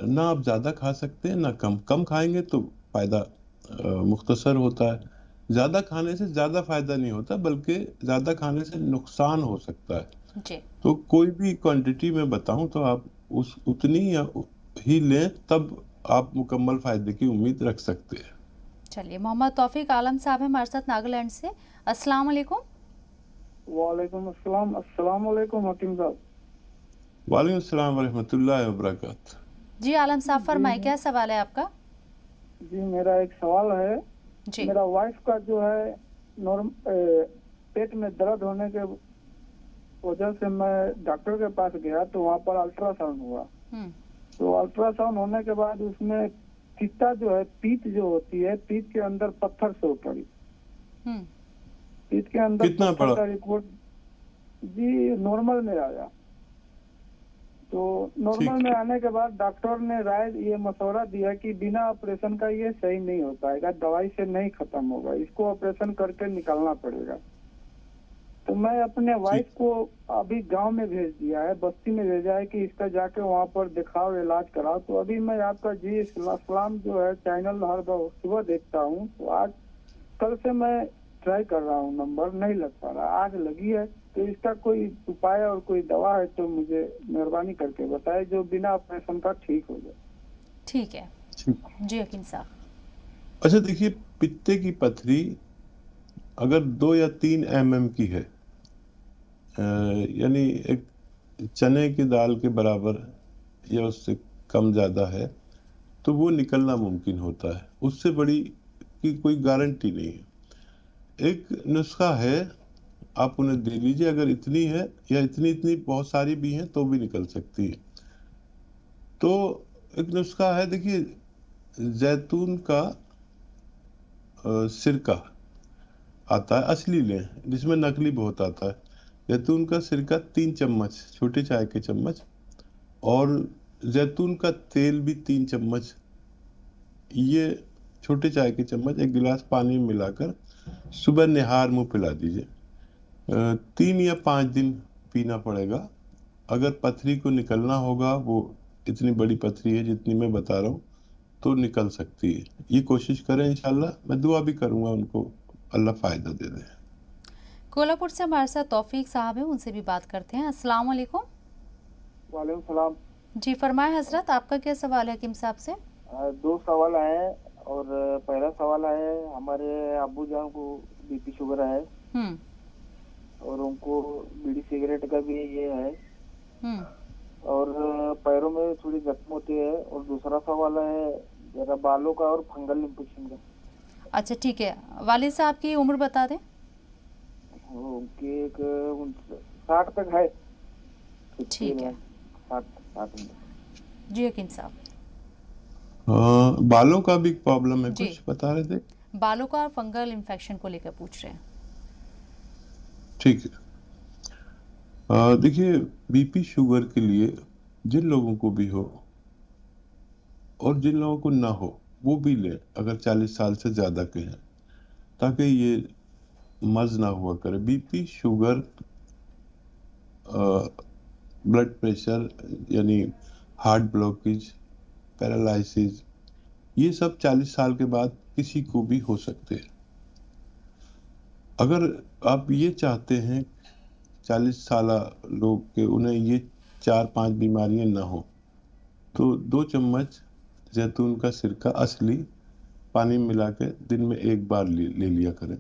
ना आप ज़्यादा खा सकते हैं ना कम। कम खाएंगे तो फायदा मुख्तसर होता है, ज़्यादा खाने से ज़्यादा फायदा नहीं होता, बल्कि ज़्यादा खाने से नुकसान हो सकता है जी। तो कोई भी क्वांटिटी में बताऊं तो आप उस उतनी या ही लें, तब आप मुकम्मल फायदे की उम्मीद रख सकते हैं। चलिए, मोहम्मद तौफीक आलम साहब हैं हमारे साथ नागालैंड से। अस्सलाम वालेकुम। वालेकुम अस्सलाम। अस्सलाम वालेकुम हकीम साहब। वालेकुम अस्सलाम वरहमतुल्लाहि वबरकातुहू। जी आलम साहब, फरमाएं, क्या सवाल है आपका? जी, मेरा एक सवाल है जी। मेरा वाइफ का जो है पेट में दर्द होने के वजह से मैं डॉक्टर के पास गया, तो वहाँ पर अल्ट्रासाउंड हुआ। तो अल्ट्रासाउंड होने के बाद उसमें पित्ता जो है, पीत जो होती है, पीत के अंदर पत्थर शो पड़ी। पीत के अंदर कितना पत्थर का रिपोर्ट जी नॉर्मल में आया। तो नॉर्मल में आने के बाद डॉक्टर ने ये मशवरा दिया कि बिना ऑपरेशन का ये सही नहीं हो पाएगा, दवाई से नहीं खत्म होगा, इसको ऑपरेशन करके निकालना पड़ेगा। तो मैं अपने वाइफ को अभी गांव में भेज दिया है, बस्ती में भेजा है कि इसका जाके वहाँ पर दिखाओ, इलाज कराओ। तो अभी मैं आपका जी इस्लाम जो है चैनल हर सुबह देखता हूँ, तो आज कल से मैं ट्राई कर रहा हूँ, नंबर नहीं लग पा रहा, आज लगी है। तो इसका कोई उपाय और कोई दवा है तो मुझे मेहरबानी करके बताए जो बिना ऑपरेशन का ठीक हो जाए। ठीक है जी हकीम साहब। अच्छा, देखिए, पित्ते की पथरी अगर 2 या 3 mm की है, यानी एक चने की दाल के बराबर या उससे कम ज़्यादा है, तो वो निकलना मुमकिन होता है। उससे बड़ी की कोई गारंटी नहीं है। एक नुस्खा है, आप उन्हें दे लीजिए, अगर इतनी है या इतनी इतनी बहुत सारी भी हैं तो भी निकल सकती है। तो एक नुस्खा है, देखिए, जैतून का सिरका आता है, असली लें, जिसमें नकली बहुत आता है। जैतून का सिरका 3 चम्मच, छोटे चाय के चम्मच, और जैतून का तेल भी 3 चम्मच, ये छोटे चाय के चम्मच 1 गिलास पानी में मिलाकर सुबह निहार मुंह पिला दीजिए। 3 या 5 दिन पीना पड़ेगा। अगर पथरी को निकलना होगा, वो इतनी बड़ी पथरी है जितनी मैं बता रहा हूँ, तो निकल सकती है। ये कोशिश करें, इंशाल्लाह। मैं दुआ भी करूंगा उनको, अल्लाह फायदा दे दे। कोल्हापुर से हमारे साथ तौफीक साहब हैं, उनसे भी बात करते हैं। अस्सलाम वालेकुम। वालेकुम सलाम। जी फरमाएं हजरत, आपका क्या सवाल है हकीम साहब से? 2 सवाल है, और पहला सवाल है, हमारे अब्बू जान को बीपी शुगर है, और उनको बीड़ी सिगरेट का भी ये है, और पैरों में थोड़ी जख्म होती है। और दूसरा सवाल है जरा बालों का और फंगल इन्फेक्शन का। अच्छा ठीक है, वालिद साहब की उम्र बता दें। उनकी एक 60 तक है। ठीक है, 60 जी हकीम साहब। बालों का भी प्रॉब्लम है, जी। कुछ बता रहे थे? बालों का और फंगल इन्फेक्शन को लेकर पूछ रहे हैं। ठीक है, देखिए बीपी शुगर के लिए जिन लोगों को भी हो और जिन लोगों को ना हो वो भी लें, अगर 40 साल से ज़्यादा के हैं, ताकि ये मर्ज ना हुआ करे। बीपी शुगर, ब्लड प्रेशर यानी हार्ट ब्लॉकेज, पैरालिसिस, ये सब 40 साल के बाद किसी को भी हो सकते हैं। अगर आप ये चाहते हैं 40 साल लोग के उन्हें ये 4-5 बीमारियां ना हो, तो 2 चम्मच जैतून का सिरका असली पानी में मिला के दिन में 1 बार ले लिया करें।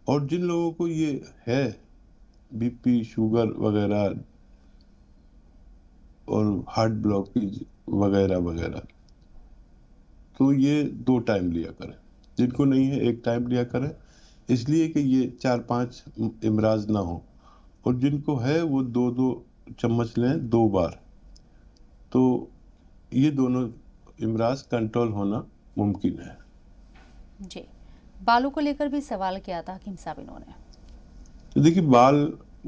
और जिन लोगों को ये है बीपी शुगर वगैरह और हार्ट ब्लॉकेज वगैरह वगैरह, तो ये 2 टाइम लिया करें। जिनको नहीं है 1 टाइम लिया करें, इसलिए कि ये 4-5 इमराज ना हो। और जिनको है वो 2-2 चम्मच लें 2 बार, तो ये दोनों इमराज कंट्रोल होना मुमकिन है। जी, बालों को लेकर भी सवाल किया था हकीम साहब इन्होंने। तो देखिए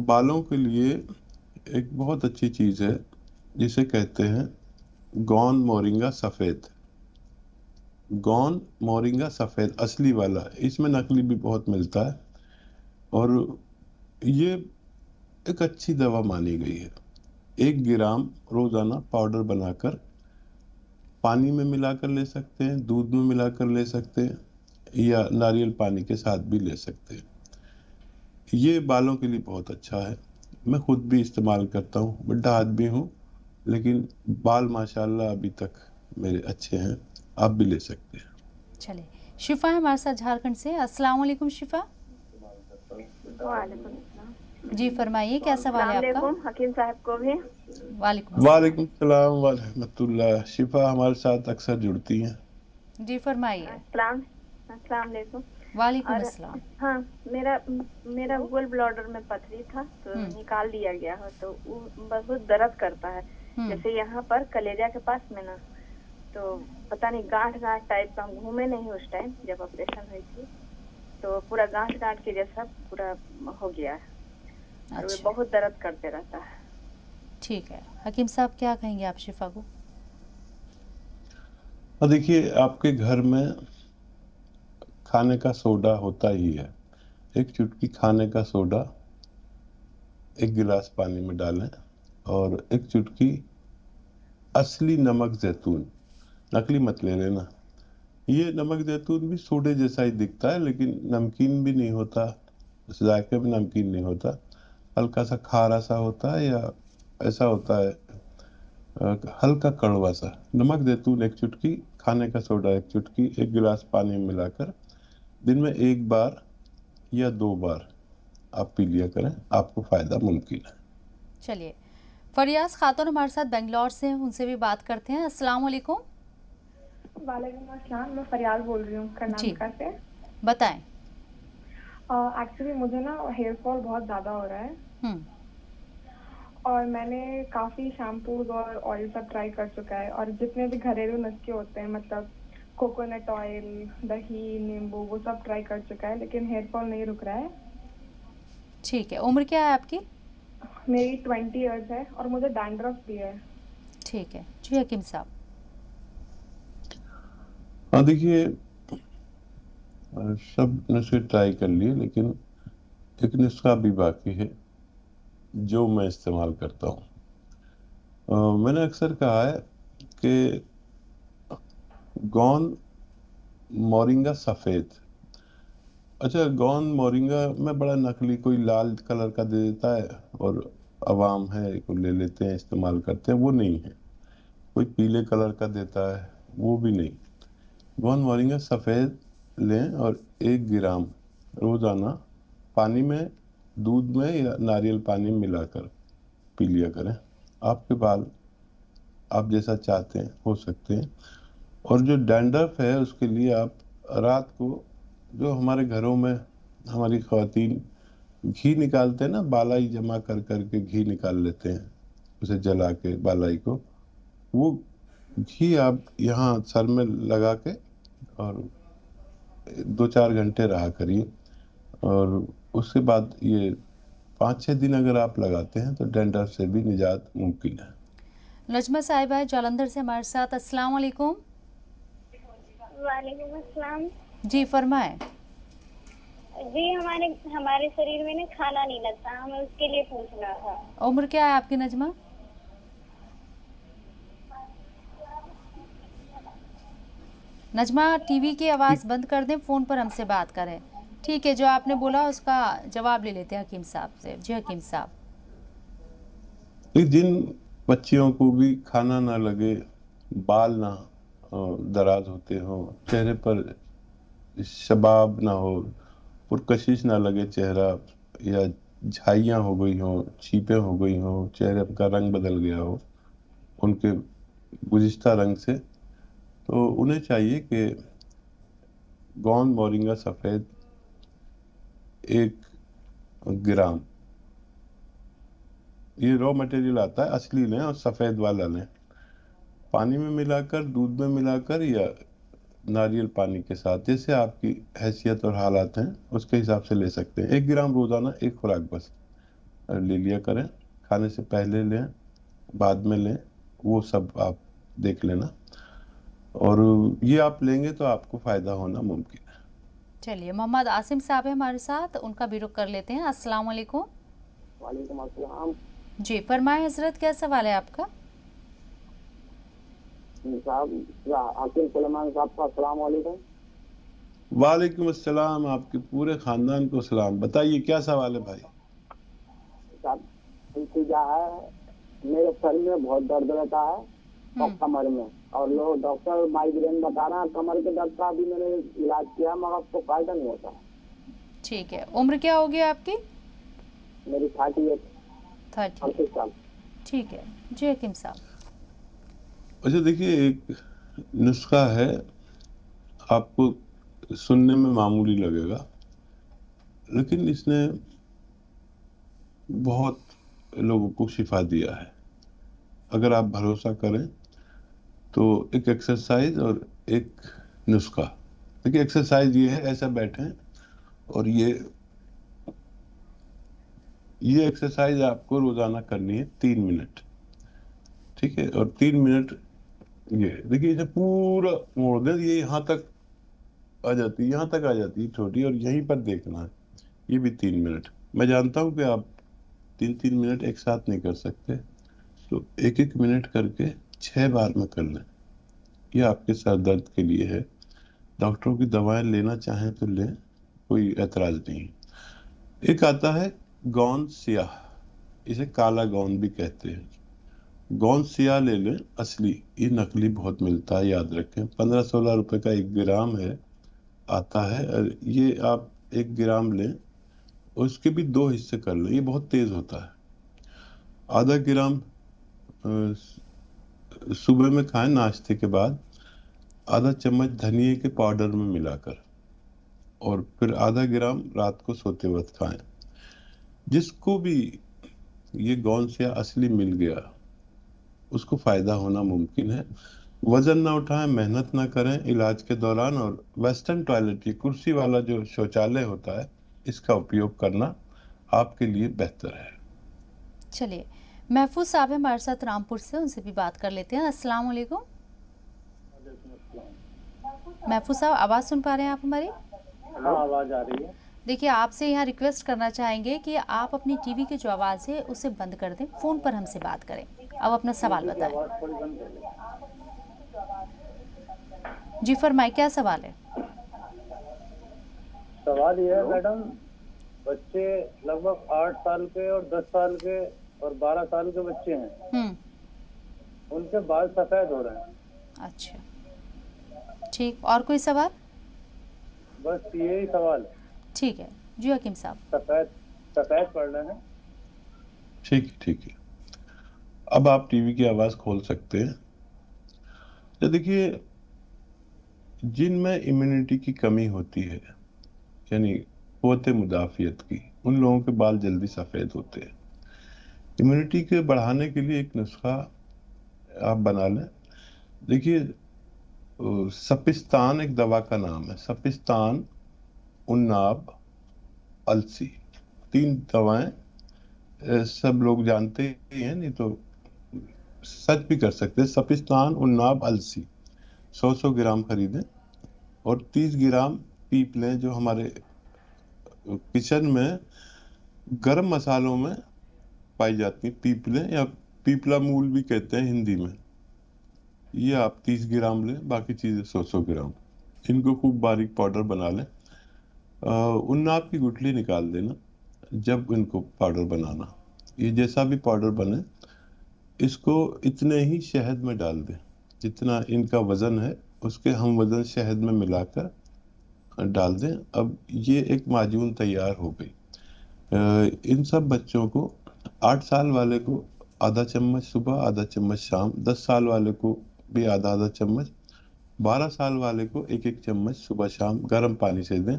बालों के लिए एक बहुत अच्छी चीज़ है जिसे कहते हैं गौन मोरिंगा सफ़ेद। गौन मोरिंगा सफ़ेद असली वाला, इसमें नकली भी बहुत मिलता है और ये एक अच्छी दवा मानी गई है। 1 ग्राम रोज़ाना पाउडर बनाकर पानी में मिलाकर ले सकते हैं, दूध में मिलाकर ले सकते हैं, या नारियल पानी के साथ भी ले सकते हैं। ये बालों के लिए बहुत अच्छा है। मैं खुद भी इस्तेमाल करता हूँ, बुढ़ा आदमी हूँ लेकिन बाल माशाल्लाह अभी तक मेरे अच्छे हैं। आप भी ले सकते हैं। चलिए, शिफा है हमारे साथ झारखंड से। अस्सलाम वालेकुम शिफा। जी फरमाइए, क्या सवाल है आपका? हकीम साहब को भी वालेकुम सलाम व रहमतुल्लाह। शिफा हमारे साथ अक्सर जुड़ती हैं। जी फरमाइए। अस्सलाम वालेकुम। वालेकुम अस्सलाम। हाँ, मेरा गोल ब्लॉडर में पथरी था तो निकाल दिया गया है, तो वो बहुत दर्द करता है। जैसे यहाँ पर कलेजा के पास में ना, तो पता नहीं गांठ टाइप का, हम घूमे नहीं उस टाइम जब ऑपरेशन हुई थी, तो पूरा गांठ के जैसा पूरा हो गया है। और वो बहुत दर्द करते रहता है। ठीक है, हकीम साहब क्या कहेंगे आप शिफा को? देखिए आपके घर में खाने का सोडा होता ही है। 1 चुटकी खाने का सोडा 1 गिलास पानी में डालें और 1 चुटकी असली नमक जैतून, नकली मत ले लेना। ये नमक जैतून भी सोडे जैसा ही दिखता है लेकिन नमकीन भी नहीं होता, जायके में नमकीन नहीं होता, हल्का सा खारा सा होता है या ऐसा होता है हल्का कड़वा सा। नमक जैतून 1 चुटकी, खाने का सोडा 1 चुटकी, 1 गिलास पानी में मिलाकर दिन में 1 बार या 2 बार आप पी लिया करें, आपको फायदा मुमकिन है। चलिए, फरियाज खातून हमारे साथ बेंगलोर से हैं, उनसे भी बात करते हैं। अस्सलाम वालेकुम। वालेकुम अस्सलाम, मैं फरियाज बोल रही हूँ कर्नाटक से। बताएं। एक्चुअली मुझे ना हेयर फॉल बहुत ज़्यादा हो रहा है और मैंने काफ़ी शैम्पूज और ऑयल सब ट्राई कर चुका है, और जितने भी घरेलू नुस्खे होते हैं, मतलब कोकोनट ऑयल, दही, नींबू, वो सब ट्राई कर चुका है, लेकिन हेयर फॉल नहीं रुक रहा है। ठीक है, उम्र क्या है आपकी? मेरी 20 इयर्स है और मुझे डैंड्रफ भी है। ठीक है जी हकीम साहब। हाँ देखिए, सब नुस्खे ट्राई कर लिए लेकिन एक नुस्खा भी बाकी है जो मैं इस्तेमाल करता हूँ। मैंने अक्सर कहा है कि गौन मोरिंगा सफ़ेद, अच्छा गौन मोरिंगा में बड़ा नकली कोई लाल कलर का दे देता है और अवाम है को ले लेते हैं, इस्तेमाल करते हैं, वो नहीं है। कोई पीले कलर का देता है, वो भी नहीं। गौन मोरिंगा सफ़ेद लें और 1 ग्राम रोज़ाना पानी में, दूध में या नारियल पानी में मिलाकर पी लिया करें। आपके बाल आप जैसा चाहते हैं हो सकते हैं। और जो डैंड्रफ है उसके लिए आप रात को, जो हमारे घरों में हमारी ख्वातीन घी निकालते हैं ना, बालाई जमा कर करके घी निकाल लेते हैं, उसे जला के बालाई को, वो घी आप यहाँ सर में लगा के और 2-4 घंटे रहा करिए। और उसके बाद ये 5-6 दिन अगर आप लगाते हैं तो डैंड्रफ से भी निजात मुमकिन है। नजमा साहिबा जालंधर से हमारे साथ। अस्सलाम वालेकुम। वालेकुम अस्सलाम। जी फरमाएं। जी हमारे शरीर में ना खाना नहीं लगता, हमें उसके लिए पूछना था। उम्र क्या है आपकी नजमा? नजमा टीवी की आवाज़ बंद कर दें, फ़ोन पर हमसे बात करें। ठीक है, जो आपने बोला उसका जवाब ले लेते हैं हकीम साहब से। जी हकीम साहब। जिन बच्चियों को भी खाना ना लगे, बाल ना दराज होते हो, चेहरे पर शबाब ना हो, पुरकशिश ना लगे चेहरा, या झाइयाँ हो गई हो, छीपें हो गई हो, चेहरे का रंग बदल गया हो उनके गुज़िश्ता रंग से, तो उन्हें चाहिए कि गोंद मोरिंगा सफ़ेद 1 ग्राम, ये रॉ मटेरियल आता है, असली लें और सफ़ेद वाला लें, पानी में मिलाकर, दूध में मिलाकर या नारियल पानी के साथ, जैसे आपकी हैसियत और हालात हैं उसके हिसाब से ले सकते हैं। 1 ग्राम रोज़ाना 1 खुराक बस ले लिया करें। खाने से पहले लें, बाद में लें, वो सब आप देख लेना। और ये आप लेंगे तो आपको फ़ायदा होना मुमकिन है। चलिए, मोहम्मद आसिम साहब है हमारे साथ, उनका भी रुख कर लेते हैं। अस्सलाम वालेकुम। वालेकुम अस्सलाम। जी फरमाएं हजरत, क्या सवाल है आपका? वालेकुम अस्सलाम, आपके पूरे खानदान को सलाम। बताइए क्या सवाल है भाई? क्या है, मेरे शरीर में बहुत दर्द रहता है और कमर में, और लोग डॉक्टर माइग्रेन बता रहा है, कमर के दर्द का भी मैंने इलाज किया मगर उसको फायदा नहीं होता। ठीक है, उम्र क्या होगी आपकी? मेरी 38 साल। ठीक है जी हकीम साहब। अच्छा देखिए, एक नुस्खा है, आपको सुनने में मामूली लगेगा लेकिन इसने बहुत लोगों को शिफा दिया है। अगर आप भरोसा करें तो एक एक्सरसाइज और एक नुस्खा। देखिए एक्सरसाइज ये है, ऐसा बैठें और ये एक्सरसाइज आपको रोजाना करनी है 3 मिनट, ठीक है? और 3 मिनट ये देखिए, इसे पूरा मोड़ दें, ये यहाँ तक आ जाती है, यहाँ तक आ जाती है छोटी, और यहीं पर देखना है, ये भी 3 मिनट। मैं जानता हूँ कि आप 3-3 मिनट एक साथ नहीं कर सकते, तो 1-1 मिनट करके 6 बार में कर लें। ये आपके सर दर्द के लिए है। डॉक्टरों की दवाएं लेना चाहें तो लें, कोई एतराज नहीं। एक आता है गोंद सियाह, इसे काला गोंद भी कहते हैं। गोंद सियाह ले लें, असली, ये नकली बहुत मिलता है, याद रखें। 15-16 रुपए का 1 ग्राम है, आता है। ये आप 1 ग्राम लें, उसके भी 2 हिस्से कर लें, ये बहुत तेज होता है। आधा ग्राम सुबह में खाएं नाश्ते के बाद, आधा चम्मच धनिए के पाउडर में मिलाकर, और फिर आधा ग्राम रात को सोते वक्त खाएं। जिसको भी ये गोंद सियाह असली मिल गया उसको फायदा होना मुमकिन है। वजन ना उठाएं, मेहनत ना करें इलाज के दौरान, और वेस्टर्न टॉयलेट, ये कुर्सी वाला जो शौचालय होता है, इसका उपयोग करना आपके लिए बेहतर है। चलिए, महफूज साहब है हमारे साथ रामपुर से, उनसे भी बात कर लेते हैं। अस्सलाम वालेकुम। महफूज साहब, आवाज़ सुन पा रहे हैं आप हमारी? हाँ, आवाज़ आ रही है। देखिए, आपसे यहाँ रिक्वेस्ट करना चाहेंगे कि आप अपनी टीवी की जो आवाज़ है उसे बंद कर दें, फ़ोन पर हमसे बात करें। अब अपना सवाल बताएं। जी फरमाए, क्या सवाल है? सवाल ये है मैडम, बच्चे लगभग 8 साल के और 10 साल के और 12 साल के बच्चे हैं, उनके बाल सफेद हो रहे हैं। अच्छा, ठीक, और कोई सवाल? बस यही सवाल। ठीक है जी हकीम साहब। सफेद पड़ रहे हैं। ठीक है। अब आप टीवी की आवाज खोल सकते हैं। तो देखिए, जिनमें इम्यूनिटी की कमी होती है, यानी कुव्वत मुदाफियत की, उन लोगों के बाल जल्दी सफेद होते हैं। इम्यूनिटी के बढ़ाने के लिए एक नुस्खा आप बना लें। देखिए, सपिस्तान एक दवा का नाम है। सपिस्तान, उन्नाब, अलसी, 3 दवाएं सब लोग जानते ही हैं, नहीं तो सच भी कर सकते हैं। सपिस्तान, उन्नाब, अलसी 100 ग्राम खरीदें और 30 ग्राम पीप लें, जो हमारे किचन में गरम मसालों में पाई जाती है। पीपलें या पीपला मूल भी कहते हैं हिंदी में। ये आप 30 ग्राम लें, बाकी चीज़ें 100 ग्राम। इनको खूब बारीक पाउडर बना लें। उन्नाब की गुठली निकाल देना जब इनको पाउडर बनाना। ये जैसा भी पाउडर बने, इसको इतने ही शहद में डाल दें जितना इनका वजन है, उसके हम वजन शहद में मिलाकर डाल दें। अब ये एक माजून तैयार हो गई। इन सब बच्चों को, 8 साल वाले को आधा चम्मच सुबह, आधा चम्मच शाम, 10 साल वाले को भी आधा आधा चम्मच, 12 साल वाले को 1-1 चम्मच सुबह शाम गर्म पानी से दें।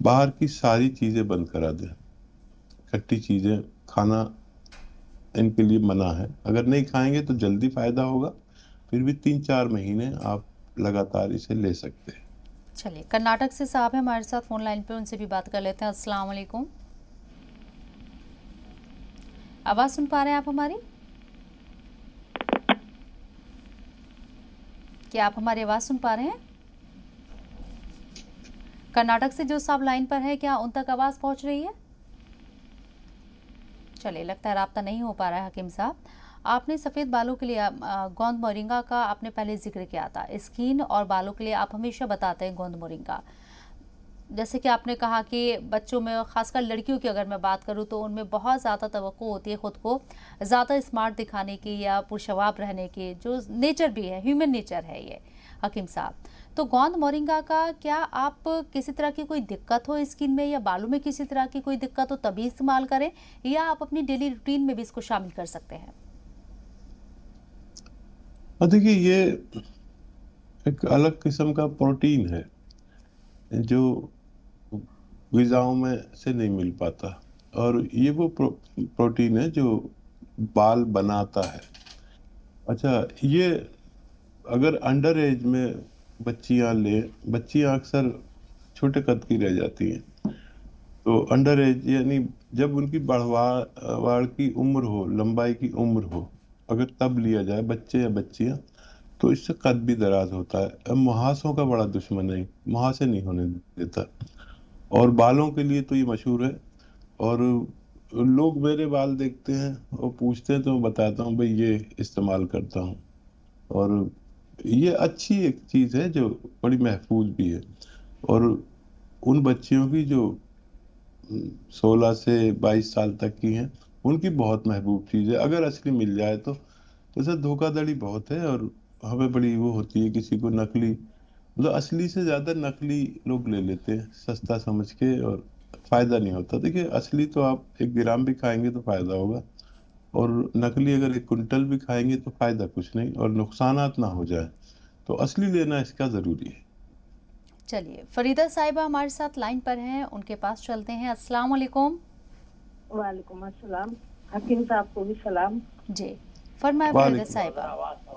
बाहर की सारी चीज़ें बंद करा दें। खट्टी चीज़ें खाना इनके लिए मना है। अगर नहीं खाएंगे तो जल्दी फायदा होगा, फिर भी 3-4 महीने आप लगातार इसे ले सकते हैं। चलिए, कर्नाटक से साहब है हमारे साथ फोन लाइन पे, उनसे भी बात कर लेते हैं। अस्सलाम वालेकुम। आवाज सुन पा रहे हैं आप हमारी? क्या आप हमारी आवाज सुन पा रहे हैं? कर्नाटक से जो साहब लाइन पर है, क्या उन तक आवाज पहुंच रही है? चलिए, लगता है राब्ता नहीं हो पा रहा है। हकीम साहब, आपने सफ़ेद बालों के लिए गोंद मोरिंगा का आपने पहले जिक्र किया था। स्किन और बालों के लिए आप हमेशा बताते हैं गोंद मोरिंगा। जैसे कि आपने कहा कि बच्चों में, खासकर लड़कियों की अगर मैं बात करूं, तो उनमें बहुत ज़्यादा तवक्को होती है ख़ुद को ज़्यादा स्मार्ट दिखाने की या पुरशवाब रहने की, जो नेचर भी है, ह्यूमन नेचर है ये। हकीम साहब, तो गोंद मोरिंगा का क्या आप किसी तरह की कोई दिक्कत हो स्किन में या बालों में किसी तरह की कोई दिक्कत हो तभी इस्तेमाल करें, या आप अपनी डेली रूटीन में भी इसको शामिल कर सकते हैं? देखिए, ये एक अलग किस्म का प्रोटीन है जो ग़िज़ाओं में से नहीं मिल पाता, और ये वो प्रोटीन है जो बाल बनाता है। अच्छा, ये अगर अंडर एज में बच्चियां लें, बच्चियां अक्सर छोटे कद की रह जाती हैं, तो अंडर एज यानी जब उनकी बढ़वाड़ की उम्र हो, लंबाई की उम्र हो, अगर तब लिया जाए बच्चे या बच्चियां, तो इससे कद भी दराज होता है। अब मुहासों का बड़ा दुश्मन है, मुहासे नहीं होने देता। और बालों के लिए तो ये मशहूर है, और लोग मेरे बाल देखते हैं और पूछते हैं तो मैं बताता हूँ भाई ये इस्तेमाल करता हूँ। और ये अच्छी एक चीज़ है जो बड़ी महफूज भी है। और उन बच्चियों की जो 16 से 22 साल तक की हैं, उनकी बहुत महबूब चीज़ है अगर असली मिल जाए तो। जैसे धोखाधड़ी बहुत है और हमें बड़ी वो होती है, किसी को नकली, मतलब असली से ज़्यादा नकली लोग ले लेते हैं सस्ता समझ के, और फ़ायदा नहीं होता। देखिए, असली तो आप 1 ग्राम भी खाएंगे तो फ़ायदा होगा, और नकली अगर 1 कुंटल भी खाएंगे तो फ़ायदा कुछ नहीं, और नुकसानात ना हो जाए, तो असली लेना इसका ज़रूरी है। चलिए, फरीदा साहिबा हमारे साथ लाइन पर हैं, उनके पास चलते हैं। अस्सलाम वालेकुम। वालेकुम अस्सलाम। हकीम साहब को भी सलाम। जी, फरमाए फरीदा साहिबा,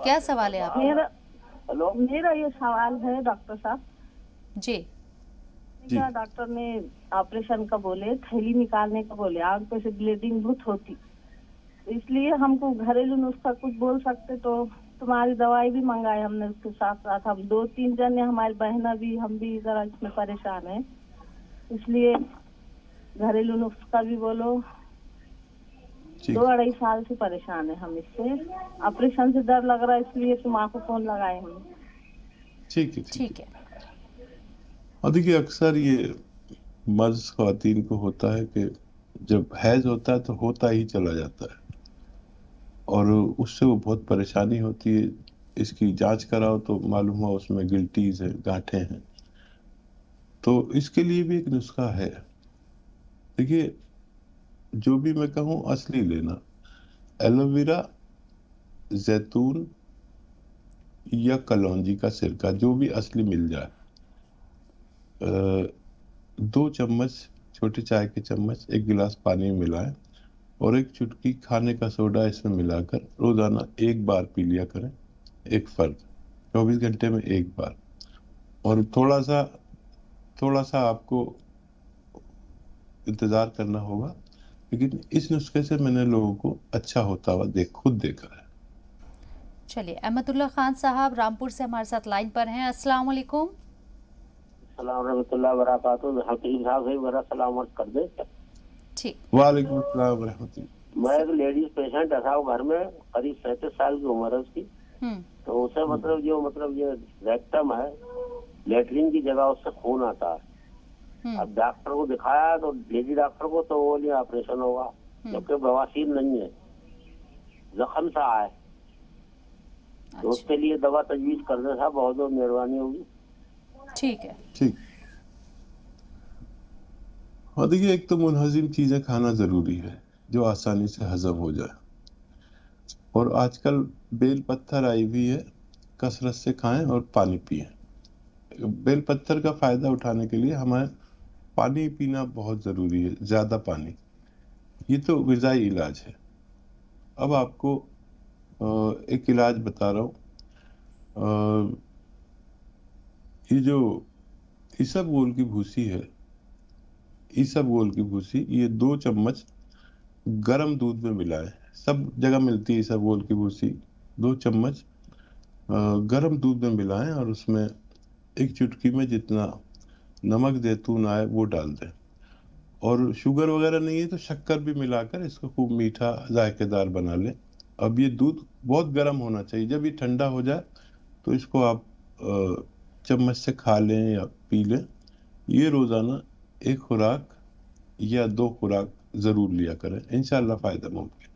क्या सवाल है आपका? मेरा ये सवाल है डॉक्टर साहब जी। डॉक्टर ने ऑपरेशन का बोले, थैली निकालने का बोले, आग पे से ब्लीडिंग बहुत होती, इसलिए हमको घरेलू नुस्खा कुछ बोल सकते तो तुम्हारी दवाई भी मंगाए हमने, उसके साथ साथ हम 2-3 जने, हमारी बहना भी, हम भी जरा इसमें परेशान हैं, इसलिए घरेलू नुस्खा भी बोलो। 2-2.5 साल से परेशान है हम इससे, ऑपरेशन से डर लग रहा है, इसलिए तुम आपको फोन लगाए हम। ठीक है। और देखिए, अक्सर ये मर्ज ख्वातीन को होता है कि जब हैज होता है तो होता ही चला जाता है, और उससे वो बहुत परेशानी होती है। इसकी जांच कराओ तो मालूम हुआ उसमें गिल्टीज है, गांठें हैं। तो इसके लिए भी एक नुस्खा है। देखिए, जो भी मैं कहूँ असली लेना। एलोवेरा जैतून या कलौंजी का सिरका, जो भी असली मिल जाए, 2 चम्मच, छोटे चाय के चम्मच 1 गिलास पानी में मिलाएं और 1 चुटकी खाने का सोडा इसमें मिलाकर रोजाना 1 बार पी लिया करें, एक फर्द, 24 घंटे में 1 बार। और थोड़ा सा आपको इंतजार करना होगा, लेकिन इस नुस्खे से मैंने लोगों को अच्छा होता हुआ खुद देखा है। चलिए, अहमदुल्ला खान साहब रामपुर से हमारे साथ लाइन पर हैं। अस्सलाम वालेकुम। अस्सलाम रहमतुल्लाह व बरकातहू। हकीम साहब से मेरा सलाम अर्ज कर दे। ठीक। वालेकुम अस्सलाम व रहमतुल्लाह। मैं एक लेडीज पेशेंट है साहब, घर में करीब 37 साल की उम्र है उसकी। तो उसे मतलब ये रेक्टम है, लेटरिन की जगह उससे खून आता है। अब डॉक्टर को दिखाया तो लेडी डॉक्टर को, तो वो नहीं ऑपरेशन होगा, जबकि बवासीर नहीं है, जख्म सा है। तो उसके लिए दवा तजवीज कर दे साहब, बहुत बहुत मेहरबानी होगी। ठीक है। ठीक। और देखिए, एक तो मुनहजिम चीजें खाना जरूरी है जो आसानी से हजम हो जाए, और आजकल बेल पत्थर आई हुई है, कसरत से खाएं और पानी पिएं। बेल पत्थर का फायदा उठाने के लिए हमें पानी पीना बहुत जरूरी है, ज्यादा पानी। ये तो ग़िज़ाई इलाज है। अब आपको एक इलाज बता रहा हूँ। ये जो इसबगोल की भूसी है, इसबगोल की भूसी, ये 2 चम्मच गर्म दूध में मिलाएं। सब जगह मिलती है इसबगोल की भूसी। 2 चम्मच गर्म दूध में मिलाएं और उसमें 1 चुटकी में जितना नमक जैतून आए वो डाल दें। और शुगर वगैरह नहीं है तो शक्कर भी मिलाकर इसको खूब मीठा जायकेदार बना लें। अब ये दूध बहुत गर्म होना चाहिए। जब ये ठंडा हो जाए तो इसको आप चम्मच से खा लें या पी लें। ये रोजाना 1 खुराक या 2 खुराक जरूर लिया करें, इंशाल्लाह फायदा मुमकिन है।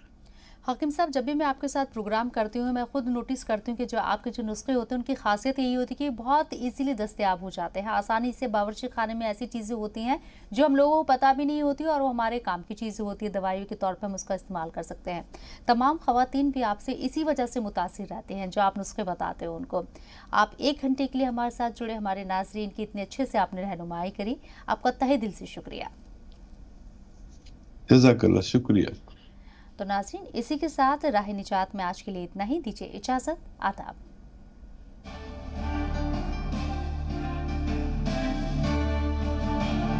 हकीम साहब, जब भी मैं आपके साथ प्रोग्राम करती हूँ, मैं खुद नोटिस करती हूँ कि जो आपके जो नुस्खे होते हैं उनकी खासियत यही होती है कि बहुत इजीली दस्तयाब हो जाते हैं, आसानी से। बावर्ची खाने में ऐसी चीज़ें होती हैं जो हम लोगों को पता भी नहीं होती और वो हमारे काम की चीज़ें होती है, दवाइयों के तौर पर हम उसका इस्तेमाल कर सकते हैं। तमाम ख़वातीन भी आपसे इसी वजह से मुतासिर रहते हैं, जो आप नुस्खे बताते हो उनको। आप 1 घंटे के लिए हमारे साथ जुड़े, हमारे नाजरीन की इतने अच्छे से आपने रहनुमाई करी, आपका तहे दिल से शुक्रिया। जज़ाकल्लाह, शुक्रिया। तो नाज़रीन, इसी के साथ राह निजात में आज के लिए इतना ही। दीजिए इजाज़त, आदाब।